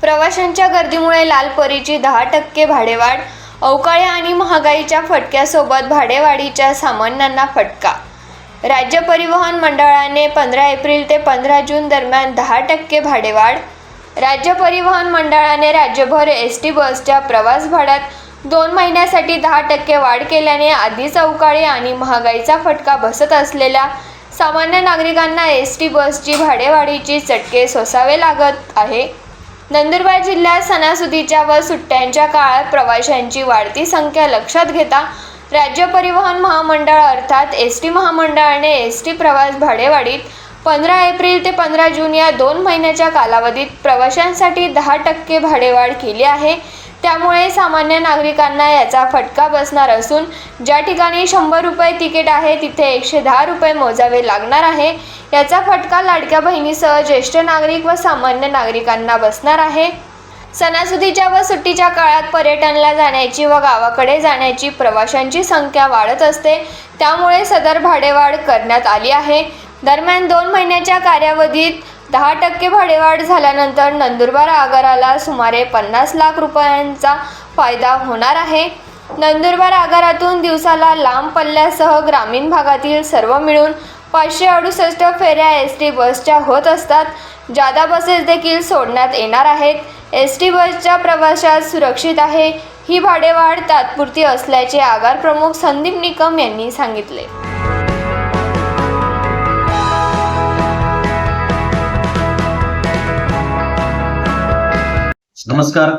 प्रवाशांच्या गर्दीमुळे लालपरीची 10% भाडेवाढ, अवकाळी आणि महागाईच्या फटक्यासोबत भाडेवाढीच्या सामान्यांना फटका। राज्य परिवहन मंडळाने 15 एप्रिल ते 15 जून दरम्यान 10% भाडेवाढ। राज्य परिवहन मंडळाने राज्यभर एसटी बसच्या प्रवास भाड्यात 2 महिन्यासाठी 10% वाढ केल्याने आधीच अवकाळी आणि महागाईचा फटका बसत असलेल्या सामान्य नागरिकांना एसटी बसची भाडेवाढीची चटके सोसावे लागत आहे। नंदुरबार जिल्ह्यात सणासुदीच्या व सुट्ट्यांच्या काळात प्रवाशांची वाढती संख्या लक्षात घेता राज्य परिवहन महामंडळ अर्थात एसटी महामंडळाने एसटी प्रवास भाडेवाढीत 15 एप्रिल ते 15 जून या 2 महिन्याच्या कालावधीत प्रवाशांसाठी 10% भाडेवाढ केली आहे। त्यामुळे सामान्य नागरिकांना याचा फटका बसणार असून ज्या ठिकाणी 100 रुपये तिकीट आहे तिथे 110 रुपये मोजावे लागणार आहे। याचा फटका लाडक्या बहिणीसह ज्येष्ठ नागरिक व सामान्य नागरिकांना बसणार आहे। सणासुदीच्या व सुट्टीच्या काळात पर्यटनाला जाण्याची व गावाकडे जाण्याची प्रवाशांची संख्या वाढत असते, त्यामुळे सदर भाडेवाढ करण्यात आली आहे। दरम्यान 2 महिन्याच्या कालावधीत 10% भाडेवाढ झाल्यानंतर नंदुरबार आगाराला सुमारे 50 लाख रुपयांचा फायदा होणार आहे। नंदुरबार आगारातून दिवसाला लांब पल्ल्यासह ग्रामीण भागातील सर्व मिळून 568 फेऱ्या एसटी बसच्या होत असतात। जादा बसेस देखील सोडण्यात येणार आहेत। एसटी बसच्या प्रवासात सुरक्षित आहे। ही भाडेवाढ तात्पुरती असल्याचे आगार प्रमुख संदीप निकम यांनी सांगितले। नमस्कार,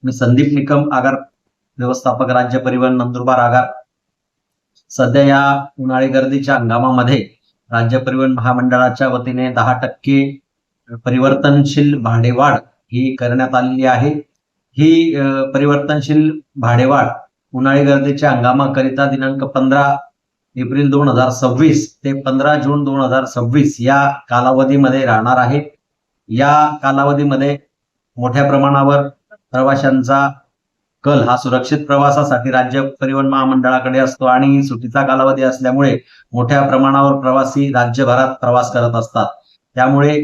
मी संदीप निकम, आगार व्यवस्थापक, राज्य परिवहन नंदुरबार आगार। सध्या या उन्हाळी गर्दीच्या हंगामामध्ये राज्य परिवहन महामंडळाच्या वतीने 10% परिवर्तनशील भाडेवाढ ही करण्यात आलेली आहे। ही परिवर्तनशील भाडेवाढ उन्हाळी गर्दीच्या हंगामाकरिता दिनांक 15 एप्रिल 2026 ते 15 जून 2026 या कालावधीमध्ये राहणार आहे। या कालावधीमध्ये मोठ्या प्रमाणावर प्रवाशांचा कल हा सुरक्षित प्रवासासाठी राज्य परिवहन महामंडळाकडे असतो आणि सुट्टीचा कालावधी असल्यामुळे मोठ्या प्रमाणावर प्रवासी राज्यभरात प्रवास करत असतात। त्यामुळे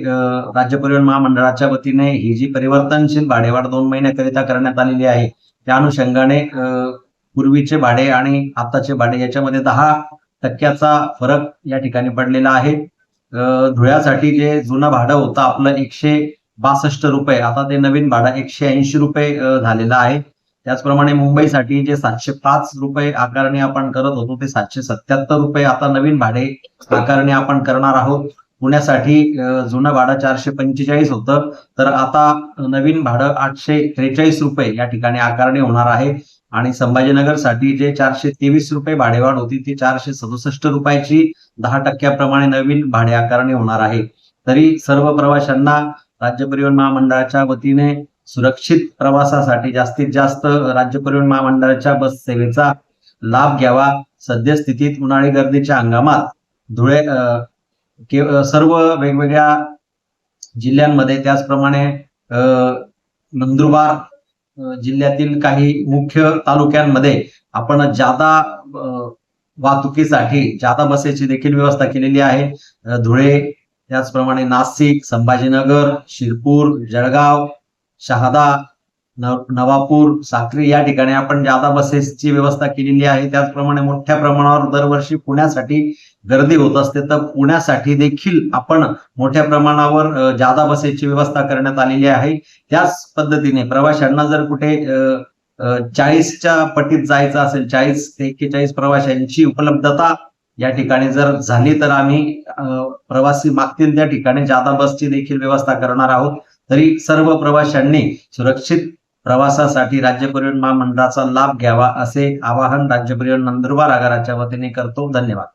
राज्य परिवहन महामंडळाच्या वतीने ही जी परिवर्तनशील भाडेवाढ 2 महिन्याकरिता करण्यात आलेली आहे, त्या अनुषंगाने पूर्वीचे भाडे आणि आताचे भाडे याच्यामध्ये 10% फरक या ठिकाणी पडलेला आहे। धुळ्यासाठी जे जुनं भाडं होतं आपलं 162 रुपये, आता ते नवीन भाडं 180 रुपये झालेलं आहे। त्याचप्रमाणे मुंबईसाठी जे 705 रुपये आकारणी आपण करत होतो ते 777 रुपये आता नवीन भाडे आकारणी आपण करणार आहोत। पुण्यासाठी जुनं भाडं 445 होतं, तर आता नवीन भाडं 843 रुपये या ठिकाणी आकारणी होणार आहे। आणि संभाजीनगरसाठी जे 423 रुपये भाडेवाढ होती ती 467 रुपयाची 10% प्रमाणे नवीन भाडे आकारणी होणार आहे। तरी सर्व प्रवाशांना राज्य परिवहन महामंडळाच्या वतीने सुरक्षित प्रवासासाठी जास्तीत जास्त राज्य परिवहन महामंडळाच्या बस सेवेचा लाभ घ्यावा। सद्यस्थितीत उन्हाळी गर्दीच्या हंगामात धुळे सर्व वेगवेगळ्या जिल्ह्यांमध्ये, त्याचप्रमाणे नंदुरबार जिल्ह्यातील काही मुख्य तालुक्यांमध्ये आपण जादा वाहतुकीसाठी जादा बसेसची देखील व्यवस्था केलेली आहे। धुळे, त्याचप्रमाणे नाशिक, संभाजीनगर, शिरपूर, जळगाव, शहादा, नवापूर, साक्री या ठिकाणी आपण जादा बसेसची व्यवस्था केलेली आहे। त्याचप्रमाणे मोठ्या प्रमाणावर दरवर्षी पुण्यासाठी गर्दी होत असते, तर पुण्यासाठी देखील आपण मोठ्या प्रमाणावर जादा बसेसची व्यवस्था करण्यात आलेली आहे। त्याच पद्धतीने प्रवाशांना जर कुठे 40च्या पटीत जायचं असेल, 40 ते 41 प्रवाशांची उपलब्धता या ठिकाणी जर झाली तर आम्ही प्रवासी मागतील त्या ठिकाणी जादा बसची देखील व्यवस्था करणार आहोत। तरी सर्व प्रवाशांनी सुरक्षित प्रवासासाठी राज्य परिवहन महामंडळाचा लाभ घ्यावा असे आवाहन राज्य परिवहन नंदुरबार आगाराच्या वतीने करतो। धन्यवाद।